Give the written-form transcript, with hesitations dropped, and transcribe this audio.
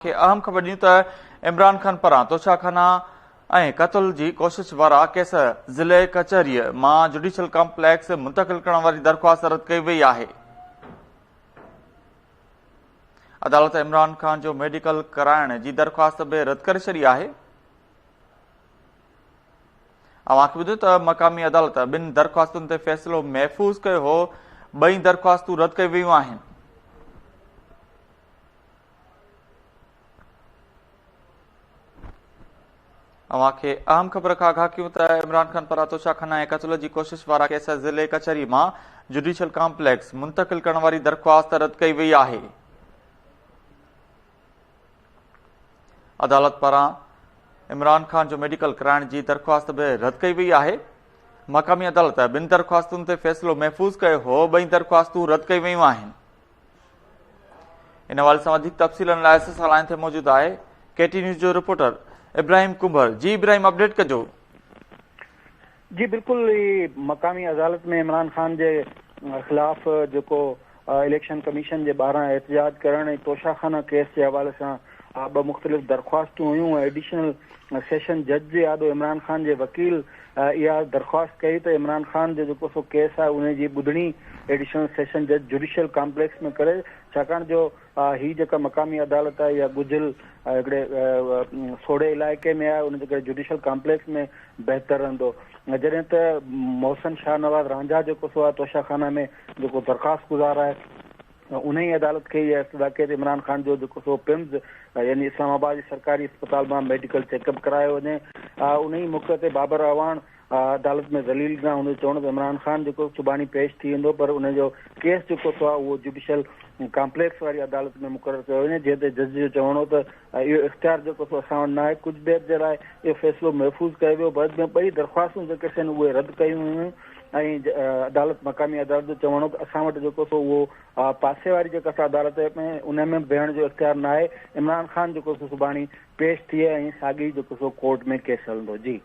के अहम ख़बर ॾियूं त इमरान खान पारां तोशाखाना ऐं क़त्ल जी कोशिश वारा केस ज़िले कचहरीअ मां जुडिशियल कॉम्प्लेक्स मुंतक़िल करण वारी दरख़्वास्त रद्द कई वई आहे। अदालत इमरान खान जो मेडिकल कराइण जी दरख़्वास्त बि रद्द करे छॾी आहे। अव्हांखे ॿुधायो त मक़ामी अदालत ॿिनि दरख़्वास्तुनि ते फ़ैसिलो महफ़ूज़ कयो हो। ॿई दरख़्वास्तूं रद्द कई वयूं आहिनि। अव्हांखे अहम ख़बर खां आगाह कयूं त इमरान खान पारां तोशाखाना ऐं क़त्ल जी कोशिश वारा केस ज़िले कचहरी मां जुडिशियल कॉम्प्लेक्स मुंतक़िल करण वारी दरख़्वास्त रद्द कई वई आहे। अदालत पारां इमरान खान जो मेडिकल कराइण जी दरख़्वास्त बि रद्द कई वई आहे। मक़ामी अदालत ॿिनि दरख़्वास्तुनि ते फ़ैसिलो महफ़ूज़ कयो हो। ॿई दरख़्वास्तूं रद्द कई वयूं आहिनि। इन हवाले सां वधीक तफ़सीलनि लाइ असां सां लाइन ते मौजूदु आहे केटी न्यूज़ जो रिपोर्टर इब्राहिम कुंभर। जी इब्राहिम, अपडेट कजो। जी बिल्कुल, मक़ामी अदालत में इमरान खान के खिलाफ जो इलेक्शन कमीशन के 12 एहतजाज करण तोशाखाना केस के हवाले से ब मुख्तलिफ दरख्वास्तूं हुयूं। एडिशनल सेशन जज जे आॾो इमरान खान के वकील इहा दरख्वास्त कई तो इमरान खान जो सो केस है उन जी ॿुधणी एडिशनल सेशन जज जुडिशियल कॉम्प्लेक्स में करे, छाकाणि जो ही जेका मक़ामी अदालत है या गुजिल हिकिड़े सोड़े इलाइक़े में है, उन जुडिशियल कॉम्प्लेक्स में बेहतर रहंदो। जॾहिं त मोहसिन शाह नवाज़ रांझा जो सो आहे तोशाखाना में जो दरख़्वास्त गुज़ार है, उन ही अदालत के इस्तदा इमरान खान जो सो पिम्स यानी इस्लामाबाद जी सरकारी अस्पताल में मेडिकल चेकअप करायो वञे। उन ही मौक़े ते बाबर अवान अदालत में दलील ॾिना। उन चवण इमरान खान जो सुभाणे पेश थी वेंदो, पर उन जो केस जो सो आहे उहो जुडिशियल कॉम्प्लेक्स वारी अदालत में मुक़रर कयो वञे, जंहिं ते जज जो चवणो त इहो इख़्तियार जो सो असां वटि न आहे। कुझु देर जे लाइ इहो फ़ैसिलो महफ़ूज़ कयो वियो। बाद में ॿई दरख़्वास्तूं जेके आहिनि उहे रद्द कयूं हुयूं ऐं अदालत मक़ामी अदालत जो चवणो त असां वटि जेको सो उहो पासे वारी जेका अदालत में उन में वेहण जो इख़्तियार न आहे। इमरान खान जो सो सुभाणे पेश थिए ऐं साॻी जो सो कोर्ट में केस हलंदो। जी।